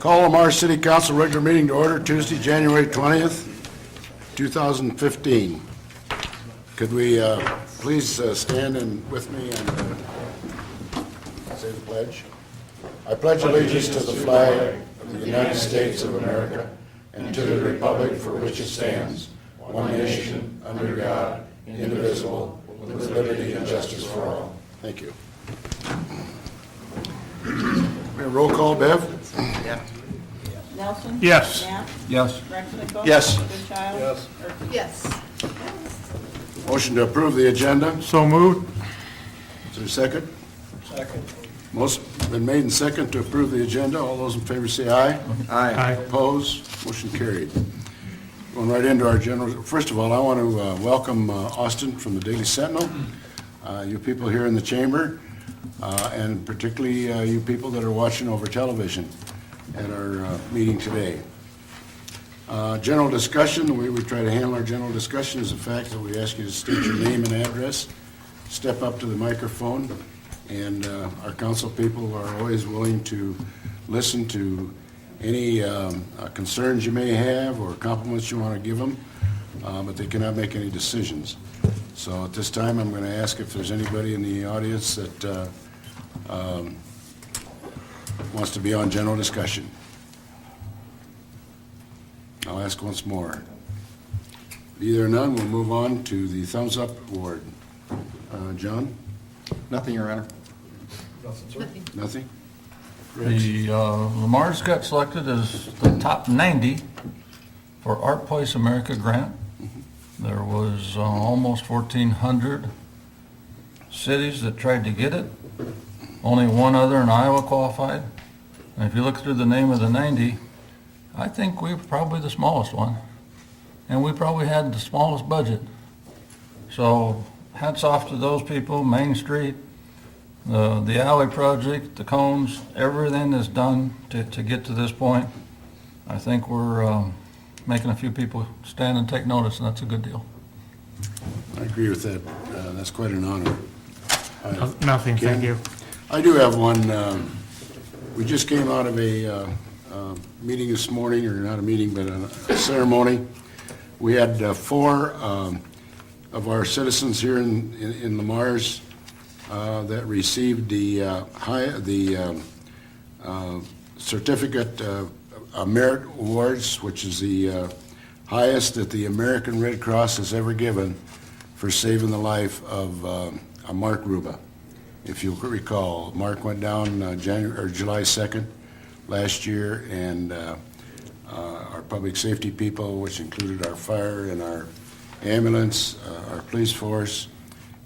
Call Lamar City Council regular meeting to order Tuesday, January 20th, 2015. Could we please stand and with me and say the pledge? I pledge allegiance to the flag of the United States of America and to the republic for which it stands, one nation, under God, indivisible, with liberty and justice for all. Thank you. We have roll call, Bev? Nelson? Yes. Knapp? Yes. Rexnick? Yes. Goodchild? Yes. Yes. Motion to approve the agenda. So moved. Is there a second? Second. Most been made and second to approve the agenda. All those in favor say aye. Aye. Opposed? Motion carried. Going right into our general, first of all, I want to welcome Austin from the Daily Sentinel, you people here in the chamber, and particularly you people that are watching over television at our meeting today. General discussion, the way we try to handle our general discussion is the fact that we ask you to state your name and address, step up to the microphone, and our council people are always willing to listen to any concerns you may have or compliments you want to give them, but they cannot make any decisions. So at this time, I'm going to ask if there's anybody in the audience that wants to be on general discussion. I'll ask once more. Either or none, we'll move on to the thumbs up award. John? Nothing, Your Honor. Nothing? The Lamar's got selected as the top 90 for Art Place America grant. There was almost 1,400 cities that tried to get it. Only one other in Iowa qualified. And if you look through the name of the 90, I think we were probably the smallest one. And we probably had the smallest budget. So hats off to those people, Main Street, the alley project, the cones, everything is done to get to this point. I think we're making a few people stand and take notice, and that's a good deal. I agree with that. That's quite an honor. Nothing, Ken? thank you. I do have one. We just came out of a meeting this morning, or not a meeting, but a ceremony. We had four of our citizens here in Lamar's that received the certificate merit awards, which is the highest that the American Red Cross has ever given for saving the life of Mark Ruba. If you'll recall, Mark went down July 2nd last year, and our public safety people, which included our fire and our ambulance, our police force,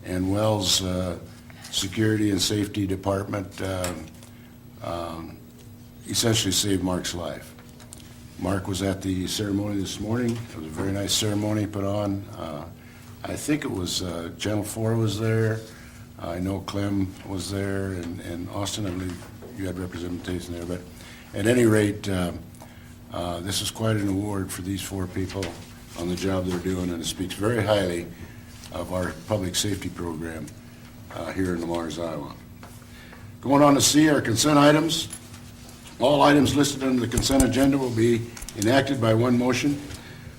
and Wells Security and Safety Department, essentially saved Mark's life. Mark was at the ceremony this morning. It was a very nice ceremony put on. I think it was Channel 4 was there. I know Clem was there, and Austin, I believe you had representation there. But at any rate, this is quite an award for these four people on the job they're doing, and it speaks very highly of our public safety program here in Lamar's, Iowa. Going on to C, our consent items. All items listed under the consent agenda will be enacted by one motion.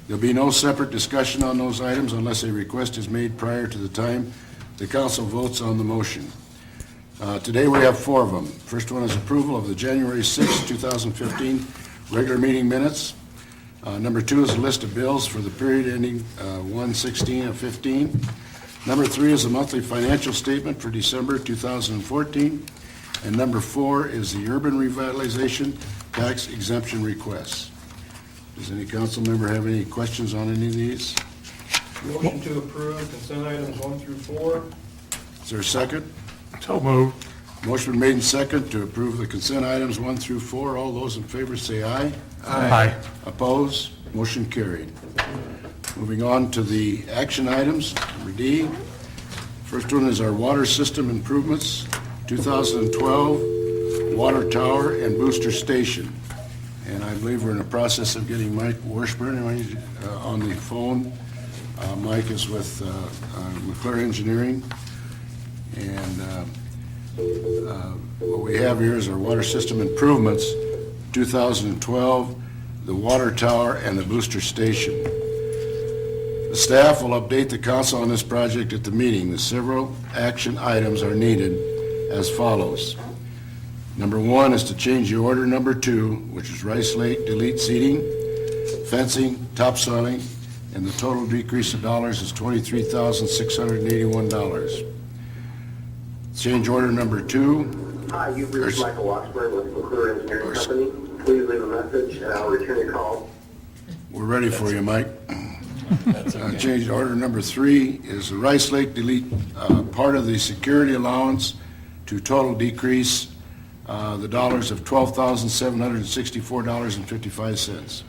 There'll be no separate discussion on those items unless a request is made prior to the time the council votes on the motion. Today we have four of them. First one is approval of the January 6, 2015 regular meeting minutes. Number two is a list of bills for the period ending 1/16/15. Number three is a monthly financial statement for December 2014. And number four is the urban revitalization tax exemption requests. Does any council member have any questions on any of these? Motion to approve consent items 1 through 4. Is there a second? So moved. Motion been made and second to approve the consent items 1 through 4. All those in favor say aye. Aye. Opposed? Motion carried. Moving on to the action items, number D. First one is our water system improvements, 2012 water tower and booster station. And I believe we're in the process of getting Mike Washburn on the phone. Mike is with McClure Engineering. And what we have here is our water system improvements 2012, the water tower, and the booster station. The staff will update the council on this project at the meeting. The several action items are needed as follows. Number 1 is to change the order number 2, which is Rice Lake delete seating, fencing, topsoiling, and the total decrease of dollars is $23,681. Change order number 2. Hi, you've reached Michael Washburn with McClure Engineering Company. Please leave a message and I'll return your call. We're ready for you, Mike. Change order number 3 is the Rice Lake delete part of the security allowance to total decrease the dollars of $12,764.55.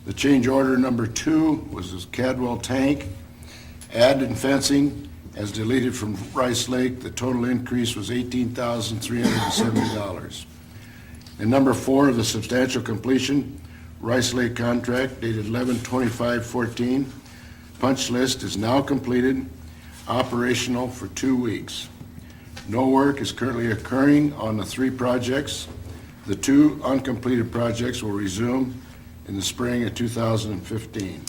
The change order number 2 was this Cadwell tank, add and fencing as deleted from Rice Lake. The total increase was $18,370. And number 4, the substantial completion Rice Lake contract dated 11/25/14. Punch list is now completed, operational for 2 weeks. No work is currently occurring on the 3 projects. The 2 uncompleted projects will resume in the spring of 2015.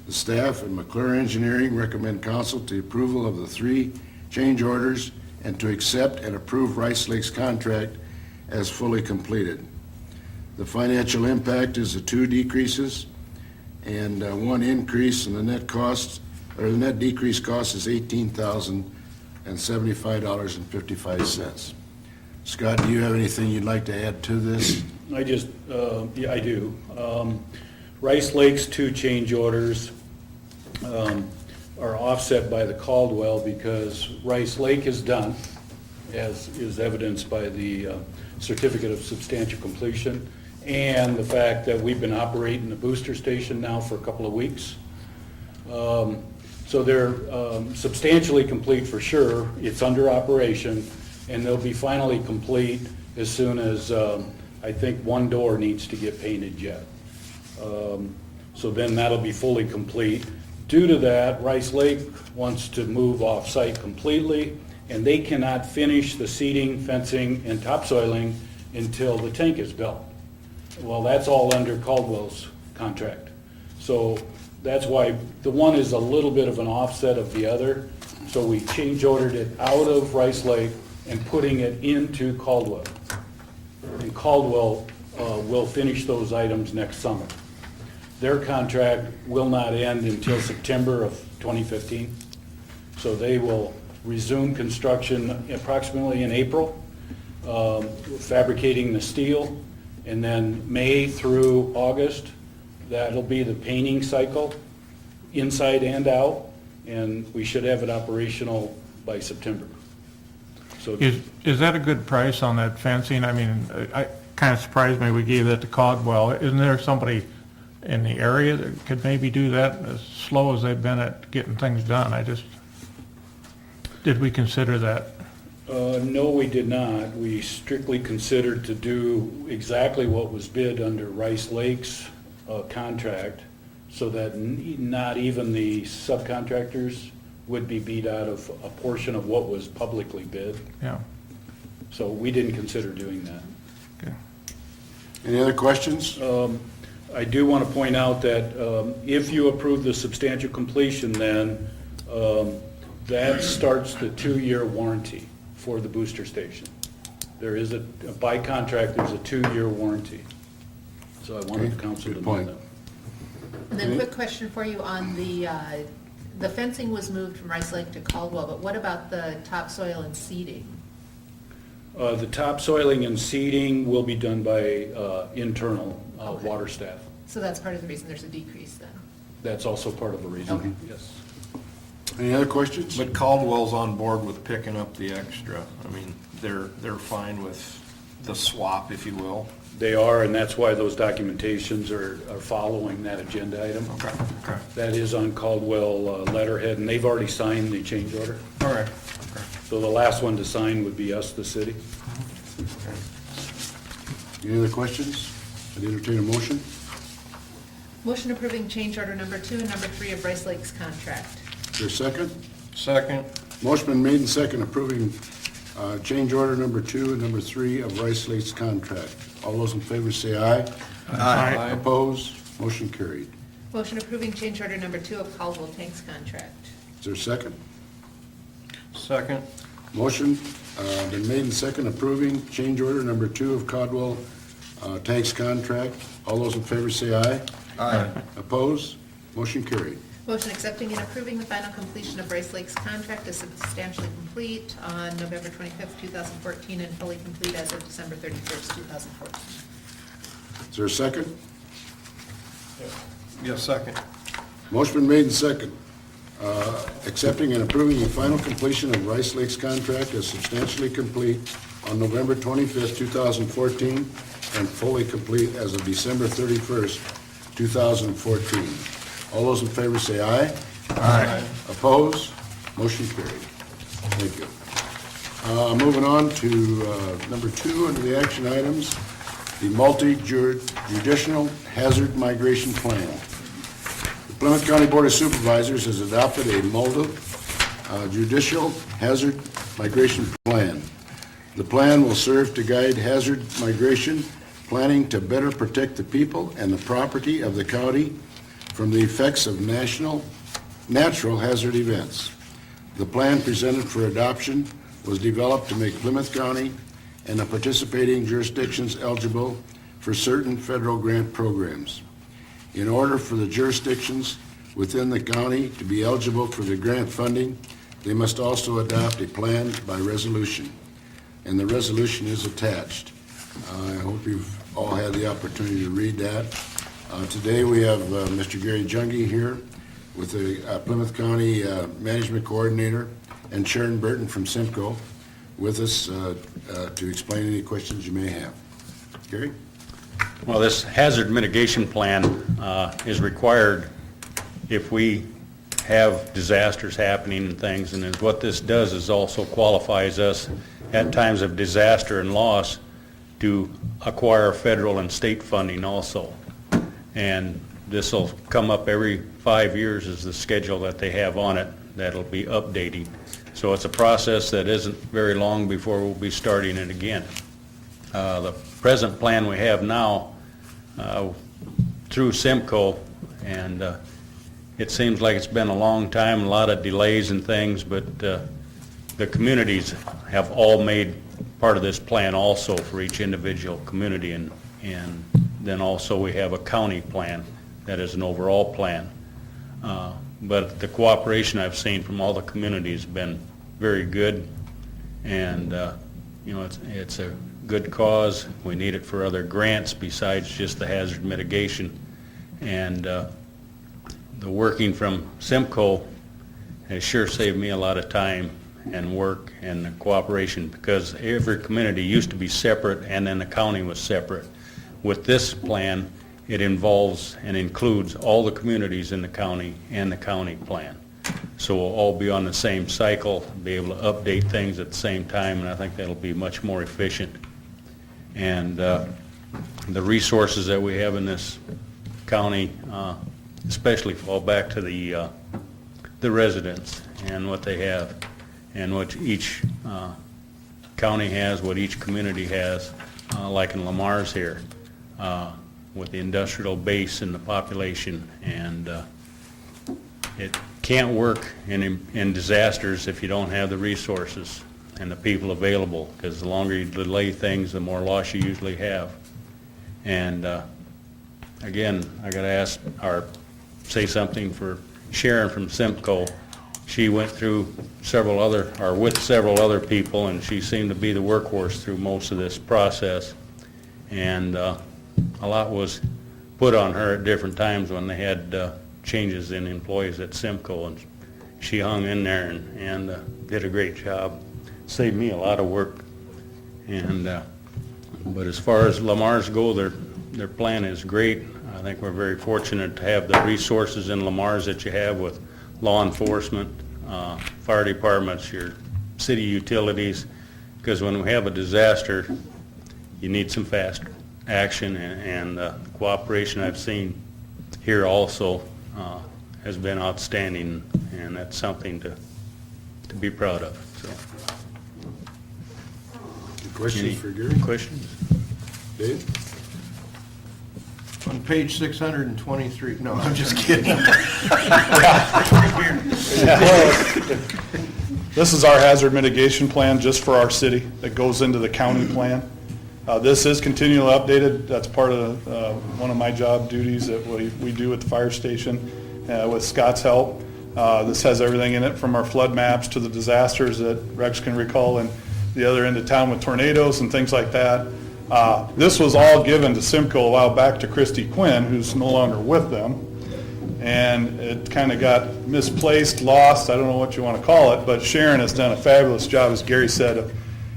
The staff and McClure Engineering recommend council to approval of the 3 change orders and to accept and approve Rice Lake's contract as fully completed. The financial impact is the 2 decreases and 1 increase in the net cost, or the net decrease cost is $18,075.55. Scott, do you have anything you'd like to add to this? I do. Rice Lake's 2 change orders are offset by the Caldwell because Rice Lake is done, as is evidenced by the certificate of substantial completion, and the fact that we've been operating the booster station now for a couple of weeks. So they're substantially complete for sure. It's under operation, and they'll be finally complete as soon as, I think, 1 door needs to get painted yet. So then that'll be fully complete. Due to that, Rice Lake wants to move off-site completely, and they cannot finish the seating, fencing, and topsoiling until the tank is built. Well, that's all under Caldwell's contract. So that's why the one is a little bit of an offset of the other. So we change ordered it out of Rice Lake and putting it into Caldwell. And Caldwell will finish those items next summer. Their contract will not end until September of 2015. So they will resume construction approximately in April, fabricating the steel, and then May through August, that'll be the painting cycle, inside and out, and we should have it operational by September. So Is that a good price on that fencing? I mean, I kind of surprised me we gave that to Caldwell. Isn't there somebody in the area that could maybe do that as slow as they've been at getting things done? Did we consider that? No, we did not. We strictly considered to do exactly what was bid under Rice Lake's contract, so that not even the subcontractors would be beat out of a portion of what was publicly bid. Yeah. So we didn't consider doing that. Okay. Any other questions? I do want to point out that if you approve the substantial completion, then that starts the 2-year warranty for the booster station. There is by contract, there's a 2-year warranty. So I wanted the council to Good know point. that. And then quick question for you on the fencing was moved from Rice Lake to Caldwell, but what about the topsoil and seeding? The topsoiling and seeding will be done by internal water staff. So that's part of the reason there's a decrease then? That's also part of the reason, Okay. yes. Any other questions? But Caldwell's on board with picking up the extra. I mean, they're fine with the swap, if you will. They are, and that's why those documentations are following that agenda item. Okay. That is on Caldwell letterhead, and they've already signed the change order. All right. So the last one to sign would be us, the city. Any other questions? I'd entertain a motion. Motion approving change order number 2 and number 3 of Rice Lake's contract. Is there a second? Second. Motion been made and second approving change order number 2 and number 3 of Rice Lake's contract. All those in favor say aye. Aye. Opposed? Motion carried. Motion approving change order number 2 of Caldwell Tanks contract. Is there a second? Second. Motion been made and second approving change order number 2 of Caldwell Tanks contract. All those in favor say aye. Aye. Opposed? Motion carried. Motion accepting and approving the final completion of Rice Lakes contract is substantially complete on November 25th, 2014, and fully complete as of December 31st, 2014. Is there a second? Yes, second. Motion been made and second, accepting and approving the final completion of Rice Lakes contract as substantially complete on November 25th, 2014, and fully complete as of December 31st, 2014. All those in favor say aye. Aye. Opposed? Motion carried. Thank you. Moving on to number 2 under the action items, the multi-judicial hazard migration plan. The Plymouth County Board of Supervisors has adopted a multi-judicial hazard migration plan. The plan will serve to guide hazard migration planning to better protect the people and the property of the county from the effects of natural hazard events. The plan presented for adoption was developed to make Plymouth County and the participating jurisdictions eligible for certain federal grant programs. In order for the jurisdictions within the county to be eligible for the grant funding, they must also adopt a plan by resolution, and the resolution is attached. I hope you've all had the opportunity to read that. Today we have Mr. Gary Junge here with the Plymouth County Management Coordinator and Sharon Burton from Simcoe with us to explain any questions you may have. Gary? Well, this hazard mitigation plan is required if we have disasters happening and things, and is what this does is also qualifies us at times of disaster and loss to acquire federal and state funding also. And this will come up every 5 years is the schedule that they have on it that'll be updating. So it's a process that isn't very long before we'll be starting it again. The present plan we have now through Simcoe, and it seems like it's been a long time, a lot of delays and things, but the communities have all made part of this plan also for each individual community, and then also we have a county plan that is an overall plan. But the cooperation I've seen from all the communities has been very good, and it's a good cause. We need it for other grants besides just the hazard mitigation, and the working from Simcoe has sure saved me a lot of time and work and cooperation, because every community used to be separate and then the county was separate. With this plan, it involves and includes all the communities in the county and the county plan. So we'll all be on the same cycle, be able to update things at the same time, and I think that'll be much more efficient. And the resources that we have in this county especially fall back to the residents and what they have, and what each county has, what each community has, like in Lamar's here, with the industrial base and the population. And it can't work in disasters if you don't have the resources and the people available, because the longer you delay things, the more loss you usually have. And again, I got to ask or say something for Sharon from Simcoe. She went through with several other people, and she seemed to be the workhorse through most of this process. And a lot was put on her at different times when they had changes in employees at Simcoe, and she hung in there and did a great job. Saved me a lot of work. And but as far as Lamar's go, their plan is great. I think we're very fortunate to have the resources in Lamar's that you have with law enforcement, fire departments, your city utilities, because when we have a disaster, you need some fast action, and the cooperation I've seen here also has been outstanding, and that's something to be proud of. So, Questions for Gary? questions? Dave? On page 623, no, I'm just kidding. This is our hazard mitigation plan just for our city that goes into the county plan. This is continually updated. That's part of one of my job duties that we do at the fire station with Scott's help. This has everything in it from our flood maps to the disasters that Rex can recall in the other end of town with tornadoes and things like that. This was all given to Simcoe a while back to Christy Quinn, who's no longer with them. And it kind of got misplaced, lost, I don't know what you want to call it, but Sharon has done a fabulous job, as Gary said, of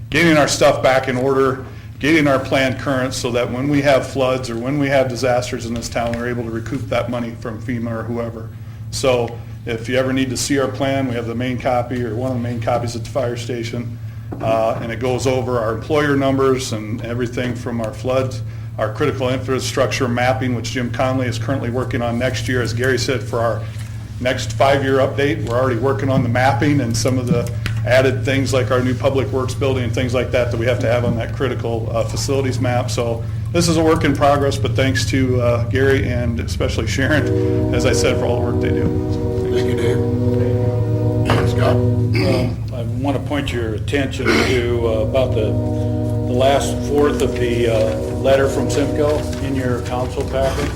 getting our stuff back in order, getting our plan current so that when we have floods or when we have disasters in this town, we're able to recoup that money from FEMA or whoever. So if you ever need to see our plan, we have the main copy or one of the main copies at the fire station. And it goes over our employer numbers and everything from our floods, our critical infrastructure mapping, which Jim Conley is currently working on next year. As Gary said, for our next 5-year update, we're already working on the mapping and some of the added things like our new public works building and things like that that we have to have on that critical facilities map. So this is a work in progress, but thanks to Gary and especially Sharon, as I said, for all the work they do. Thank you, Dave. Scott? I want to point your attention to about the last fourth of the letter from Simcoe in your council packet.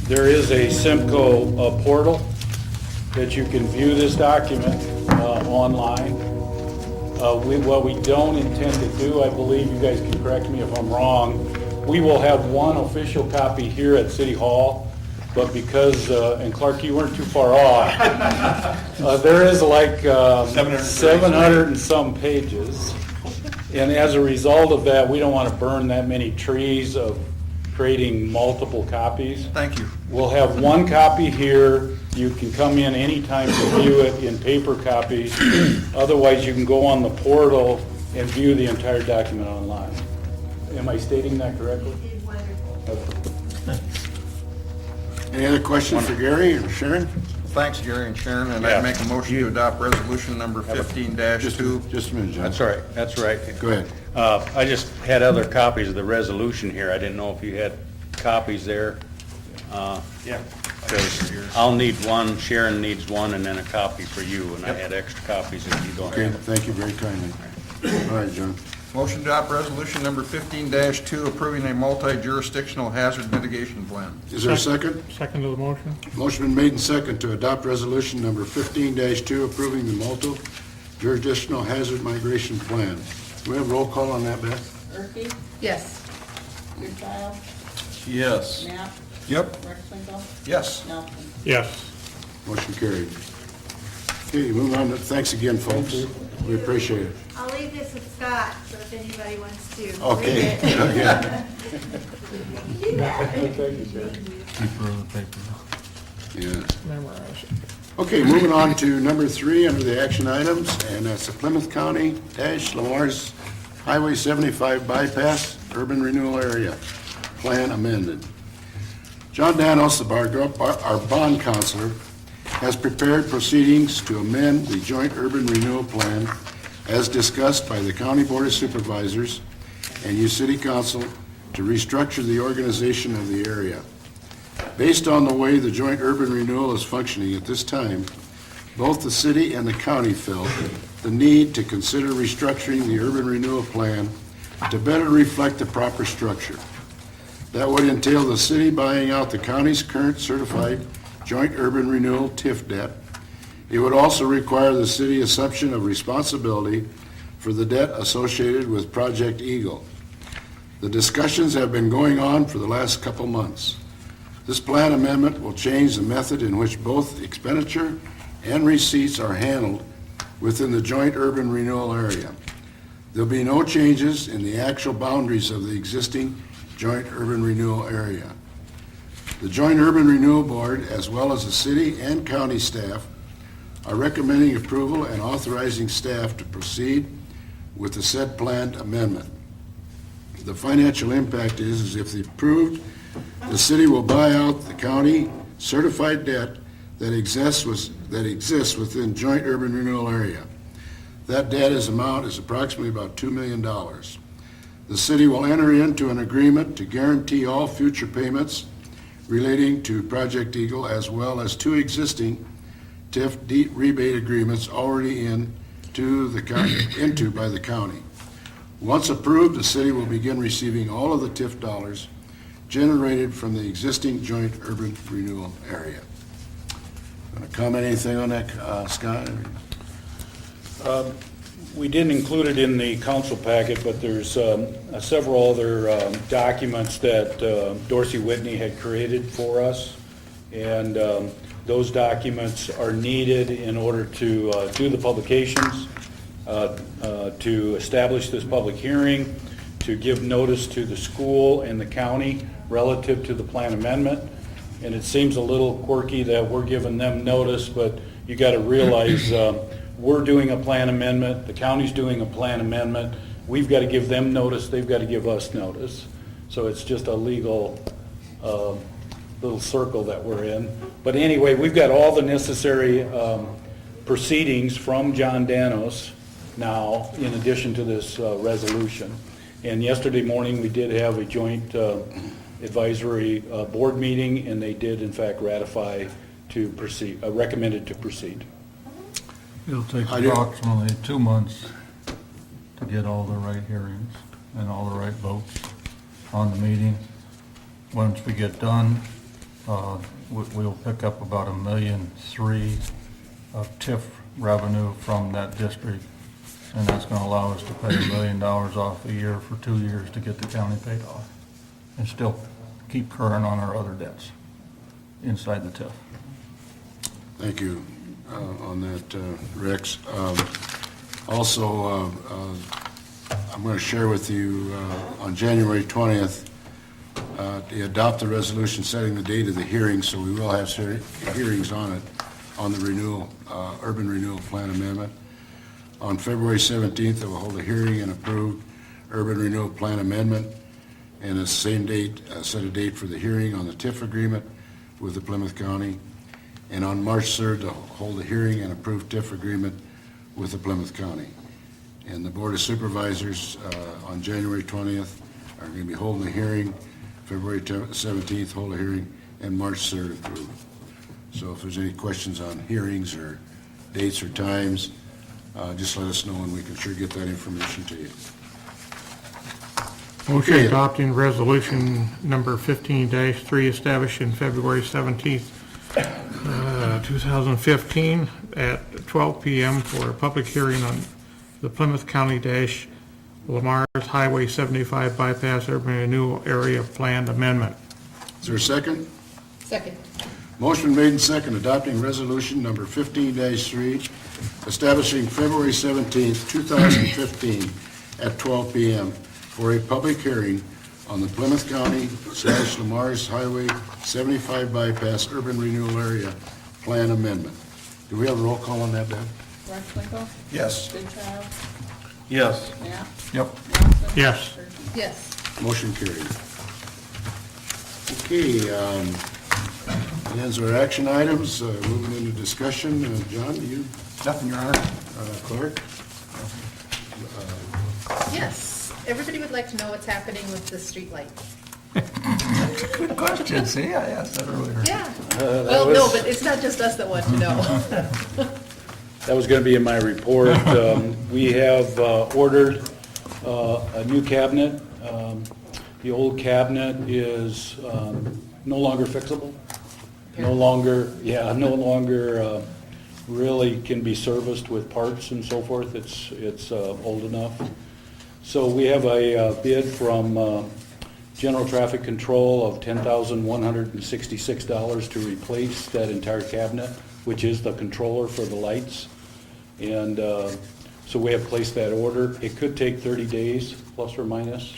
There is a Simcoe portal that you can view this document online. What we don't intend to do, I believe, you guys can correct me if I'm wrong, we will have one official copy here at City Hall, but because, and Clark, you weren't too far off, there is like 700 and some pages. And as a result of that, we don't want to burn that many trees of creating multiple copies. Thank you. We'll have one copy here. You can come in anytime to view it in paper copies. Otherwise, you can go on the portal and view the entire document online. Am I stating that correctly? Any other questions for Gary or Sharon? Thanks, Gary and Sharon, and Yeah. I make a motion to adopt resolution number 15-2. Just a minute, John. That's all right, that's right. Go ahead. I just had other copies of the resolution here. I didn't know if you had copies there. Yeah. Because I'll need one, Sharon needs one, and then a copy for you, and I had extra copies if you don't Okay, have them. thank you very kindly. All right, John. Motion to adopt resolution number 15-2, approving a multi-jurisdictional hazard mitigation plan. Is there a second? Second to the motion? Motion been made and second to adopt resolution number 15-2, approving the multi-jurisdictional hazard migration plan. Do we have roll call on that, Beth? Erke, Yes. Goodchild, Yes. Knapp, Yep. Rexlinko, Yes. Nelson. Yes. Motion carried. Okay, moving on. Thanks again, folks. We appreciate it. I'll leave this with Scott, so if anybody wants to. Okay. read it. Okay. Do that. Keeper of the paper. Yeah. Memorize it. Okay, moving on to number 3 under the action items, and that's the Plymouth County Lamar's Highway 75 bypass urban renewal area plan amended. John Danos, our bond counselor, has prepared proceedings to amend the joint urban renewal plan as discussed by the County Board of Supervisors and you City Council to restructure the organization of the area. Based on the way the joint urban renewal is functioning at this time, both the city and the county felt the need to consider restructuring the urban renewal plan to better reflect the proper structure. That would entail the city buying out the county's current certified joint urban renewal TIF debt. It would also require the city assumption of responsibility for the debt associated with Project Eagle. The discussions have been going on for the last couple months. This plan amendment will change the method in which both expenditure and receipts are handled within the joint urban renewal area. There'll be no changes in the actual boundaries of the existing joint urban renewal area. The Joint Urban Renewal Board, as well as the city and county staff, are recommending approval and authorizing staff to proceed with the said planned amendment. The financial impact is if approved, the city will buy out the county certified debt that exists within joint urban renewal area. That debt amount is approximately about $2 million. the city will enter into an agreement to guarantee all future payments relating to Project Eagle, as well as two existing TIF rebate agreements already into by the county. Once approved, the city will begin receiving all of the TIF dollars generated from the existing joint urban renewal area. Want to comment anything on that, Scott? We didn't include it in the council packet, but there's several other documents that Dorsey Whitney had created for us. And those documents are needed in order to do the publications, to establish this public hearing, to give notice to the school and the county relative to the plan amendment. And it seems a little quirky that we're giving them notice, but you got to realize we're doing a plan amendment, the county's doing a plan amendment, we've got to give them notice, they've got to give us notice. So it's just a legal little circle that we're in. But anyway, we've got all the necessary proceedings from John Danos now, in addition to this resolution. And yesterday morning, we did have a joint advisory board meeting, and they did in fact ratify to proceed, recommended to proceed. It'll take approximately 2 months to get all the right hearings and all the right votes on the meeting. Once we get done, we'll pick up about $1.3 million of TIF revenue from that district, and that's going to allow us to pay $1 million off a year for 2 years to get the county paid off, and still keep current on our other debts inside the TIF. Thank you on that, Rex. Also, I'm going to share with you on January 20th, to adopt the resolution setting the date of the hearing, so we will have hearings on it, on the renewal, urban renewal plan amendment. On February 17th, they will hold a hearing and approve urban renewal plan amendment, and the same date, set a date for the hearing on the TIF agreement with the Plymouth County. And on March 3rd, to hold a hearing and approve TIF agreement with the Plymouth County. And the Board of Supervisors on January 20th are going to be holding a hearing, February 17th, hold a hearing, and March 3rd approve. So if there's any questions on hearings or dates or times, just let us know and we can sure get that information to you. Motion Okay. adopting resolution number 15-3 established in February 17th, 2015 at 12 p.m. for a public hearing on the Plymouth County-Lamar's Highway 75 Bypass Urban Renewal Area Plan Amendment. Is there a second? Second. Motion made and second, adopting resolution number 15-3, establishing February 17th, 2015 at 12 p.m. for a public hearing on the Plymouth County/Lamar's Highway 75 Bypass Urban Renewal Area Plan Amendment. Do we have a roll call on that, Ben? Rexlinko? Yes. Goodchild? Yes. Knapp? Yep. Nelson? Yes. Burgess? Yes. Motion carried. Okay, ends our action items. Moving into discussion. John, you? Nothing, Your Honor. Clark? Yes. Everybody would like to know what's happening with the street light. Good question, see, I asked that earlier. Yeah. Well, no, but it's not just us that want to know. That was going to be in my report. We have ordered a new cabinet. The old cabinet is no longer fixable, no longer really can be serviced with parts and so forth. It's old enough. So we have a bid from General Traffic Control of $10,166 to replace that entire cabinet, which is the controller for the lights. And so we have placed that order. It could take 30 days, plus or minus,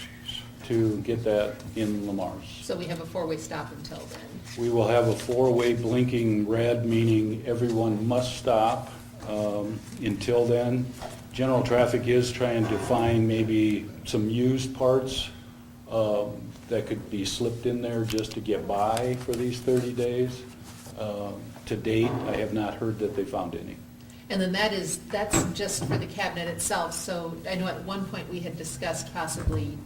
to get that in Lamar's. So we have a four-way stop until then. We will have a four-way blinking red, meaning everyone must stop until then. General Traffic is trying to find maybe some used parts that could be slipped in there just to get by for these 30 days. To date, I have not heard that they found any. And then that's just for the cabinet itself. So I know at one point we had discussed possibly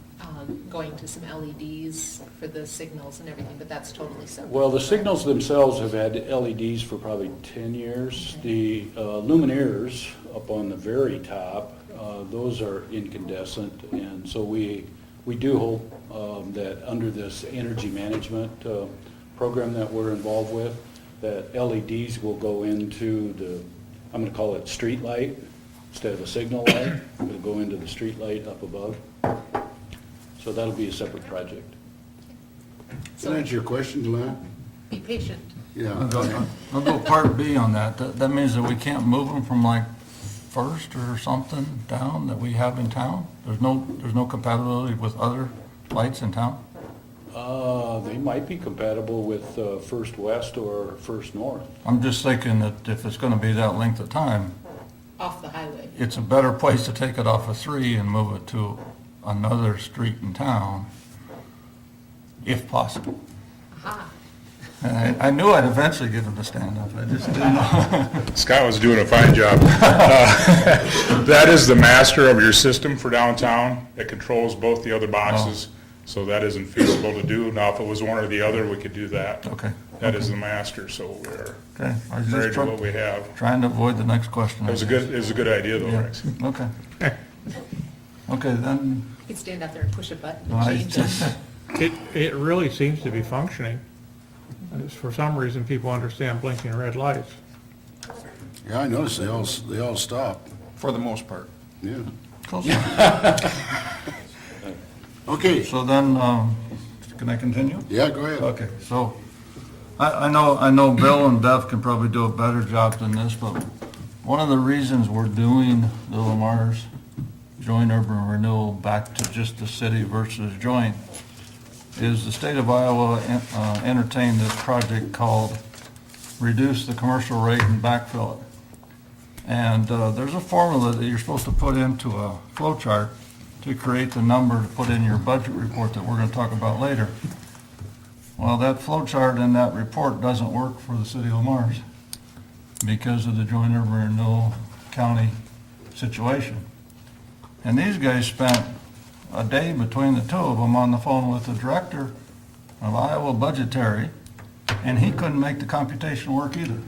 going to some LEDs for the signals and everything, but that's totally separate. Well, the signals themselves have had LEDs for probably 10 years. The luminaires up on the very top, those are incandescent, and so we do hope that under this energy management program that we're involved with, that LEDs will go into the, I'm going to call it street light instead of a signal light. It'll go into the street light up above. So that'll be a separate project. Does that answer your question, Glenn? Be patient. Yeah. I'll go part B on that. That means that we can't move them from like First or something down that we have in town? There's no compatibility with other lights in town? They might be compatible with First West or First North. I'm just thinking that if it's gonna be that length of time, Off the highway. it's a better place to take it off of 3 and move it to another street in town, if possible. Aha. And I knew I'd eventually get them to stand up, I just didn't know. Scott was doing a fine job. That is the master of your system for downtown. It controls both the other boxes, so that isn't feasible to do. Now, if it was one or the other, we could do that. Okay. That is the master, so we're Okay, I was married just to what we have. trying to avoid the next question. It was a good idea though, Yeah. Rex. Okay. Okay, then, You could stand out there and push a button I and change it. just, It really seems to be functioning. For some reason, people understand blinking red lights. Yeah, I noticed they all stop. For the most part. Yeah. close enough. Okay, So then, can I continue? yeah, go ahead. Okay, so, I know Bill and Bev can probably do a better job than this, but one of the reasons we're doing the Lamar's joint urban renewal back to just the city versus joint is the state of Iowa entertained this project called Reduce the Commercial Rate and Backfill It. And there's a formula that you're supposed to put into a flow chart to create the number to put in your budget report that we're going to talk about later. Well, that flow chart in that report doesn't work for the city of Lamar's because of the joint urban renewal county situation. And these guys spent a day between the two of them on the phone with the director of Iowa Budgetary, and he couldn't make the computation work either.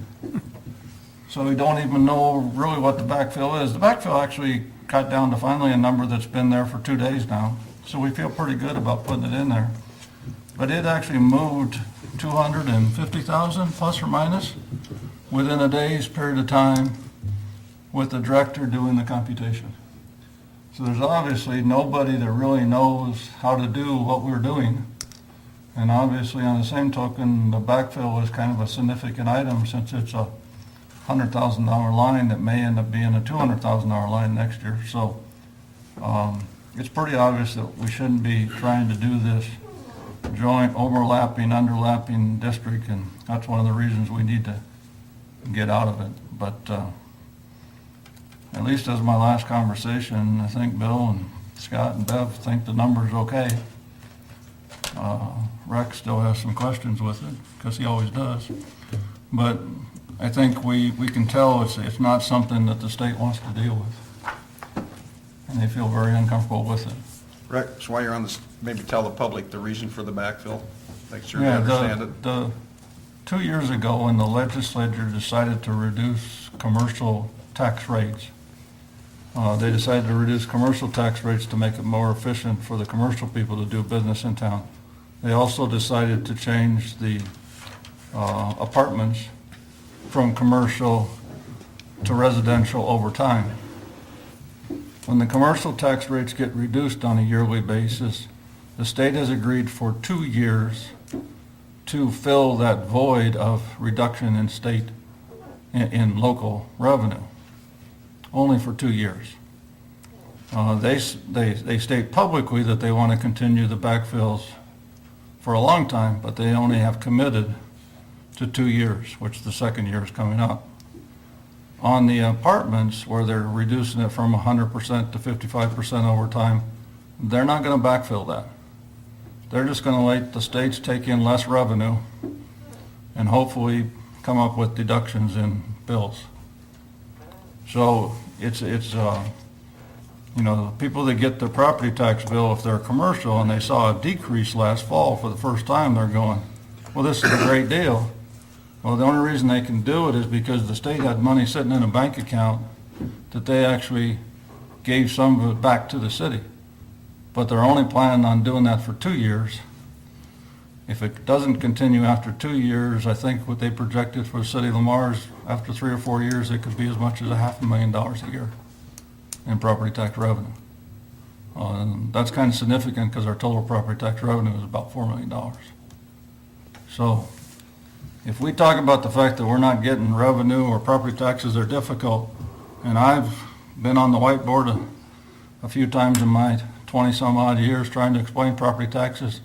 So we don't even know really what the backfill is. The backfill actually got down to finally a number that's been there for 2 days now, so we feel pretty good about putting it in there. But it actually moved 250,000 plus or minus within a day's period of time with the director doing the computation. So there's obviously nobody that really knows how to do what we're doing. And obviously, on the same token, the backfill is kind of a significant item since it's a $100,000 line that may end up being a $200,000 line next year. So it's pretty obvious that we shouldn't be trying to do this joint overlapping, underlapping district, and that's one of the reasons we need to get out of it. But at least as my last conversation, I think Bill and Scott and Bev think the number's okay. Rex still has some questions with it, because he always does. But I think we can tell it's not something that the state wants to deal with. And they feel very uncomfortable with it. Rex, while you're on this, maybe tell the public the reason for the backfill. Make sure they Yeah, understand it. 2 years ago, when the legislature decided to reduce commercial tax rates, they decided to reduce commercial tax rates to make it more efficient for the commercial people to do business in town. They also decided to change the apartments from commercial to residential over time. When the commercial tax rates get reduced on a yearly basis, the state has agreed for 2 years to fill that void of reduction in state, in local revenue, only for 2 years. They state publicly that they want to continue the backfills for a long time, but they only have committed to 2 years, which the second year is coming up. On the apartments, where they're reducing it from 100% to 55% over time, they're not going to backfill that. They're just going to let the states take in less revenue and hopefully come up with deductions in bills. So it's You know, the people that get their property tax bill, if they're commercial and they saw a decrease last fall for the first time, they're going, well, this is a great deal. Well, the only reason they can do it is because the state had money sitting in a bank account that they actually gave some of it back to the city. But they're only planning on doing that for 2 years. If it doesn't continue after 2 years, I think what they projected for the city of Lamar's, after 3 or 4 years, it could be as much as $500,000 a year in property tax revenue. And that's kind of significant because our total property tax revenue is about $4 million. So if we talk about the fact that we're not getting revenue or property taxes are difficult, and I've been on the whiteboard a few times in my 20-some odd years trying to explain property taxes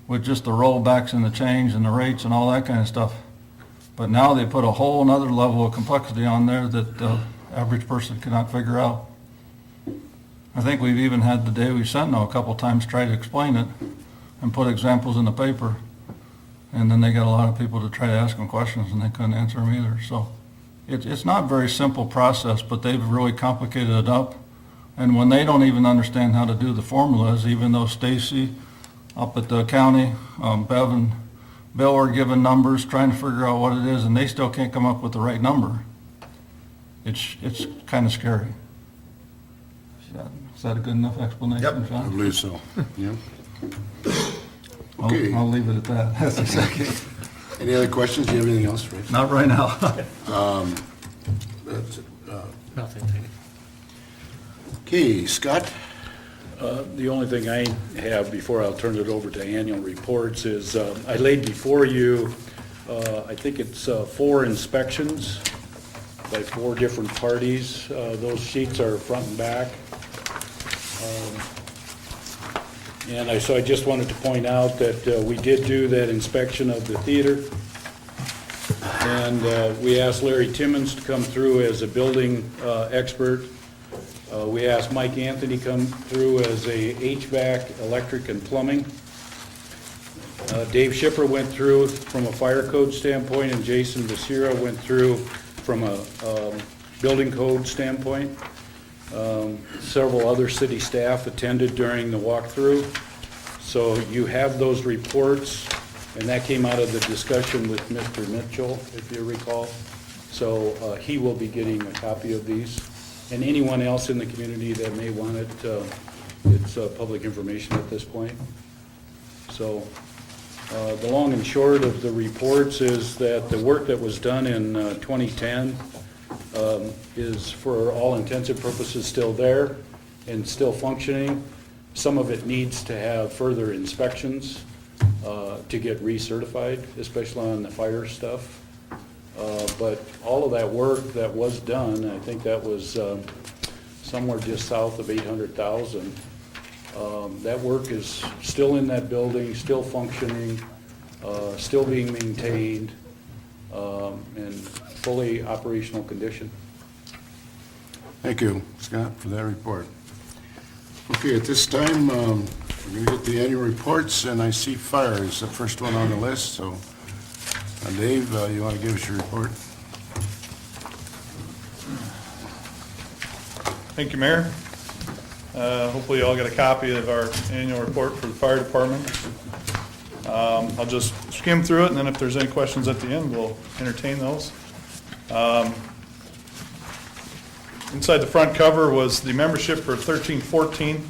with just the rollbacks and the change and the rates and all that kind of stuff. But now they put a whole nother level of complexity on there that the average person cannot figure out. I think we've even had the Daily Sentinel a couple times try to explain it and put examples in the paper. And then they got a lot of people to try to ask them questions and they couldn't answer them either. So it's not a very simple process, but they've really complicated it up. And when they don't even understand how to do the formulas, even though Stacy up at the county, Bev and Bill are giving numbers, trying to figure out what it is, and they still can't come up with the right number. It's kind of scary. Is that a good enough explanation, John? I believe so. Yep. I'll- Okay. I'll leave it at that. That's exactly. Any other questions? Do you have anything else, Ray? Not right now. That's it. Nothing, thank you. Okay, Scott? The only thing I have before I'll turn it over to annual reports is I laid before you, I think it's 4 inspections by 4 different parties. Those sheets are front and back. So I just wanted to point out that we did do that inspection of the theater. And we asked Larry Timmons to come through as a building expert. We asked Mike Anthony come through as a HVAC, electric, and plumbing. Dave Schipper went through from a fire code standpoint, and Jason Becerra went through from a building code standpoint. Several other city staff attended during the walkthrough. So you have those reports, and that came out of the discussion with Mr. Mitchell, if you recall. So he will be getting a copy of these. And anyone else in the community that may want it, it's public information at this point. So the long and short of the reports is that the work that was done in 2010 is, for all intents and purposes, still there and still functioning. Some of it needs to have further inspections to get recertified, especially on the fire stuff. But all of that work that was done, I think that was somewhere just south of 800,000. That work is still in that building, still functioning, still being maintained, and fully operational condition. Thank you, Scott, for that report. Okay, at this time, we're going to get the annual reports, and I see fire is the first one on the list, so Dave, you want to give us your report? Thank you, Mayor. Hopefully you all got a copy of our annual report for the fire department. I'll just skim through it, and then if there's any questions at the end, we'll entertain those. Inside the front cover was the membership for 13-14,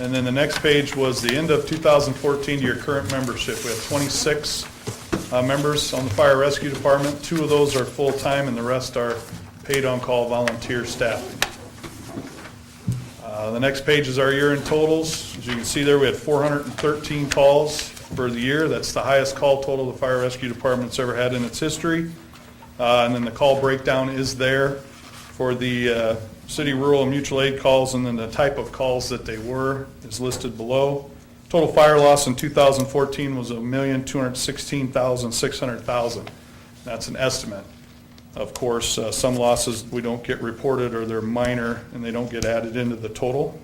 and then the next page was the end of 2014 to your current membership. We have 26 members on the fire rescue department. 2 of those are full-time, and the rest are paid-on-call volunteer staffing. The next page is our year-end totals. As you can see there, we had 413 calls for the year. That's the highest call total the fire rescue department's ever had in its history. And then the call breakdown is there for the city, rural, and mutual aid calls, and then the type of calls that they were is listed below. Total fire loss in 2014 was $1,216,600. That's an estimate. Of course, some losses we don't get reported, or they're minor and they don't get added into the total.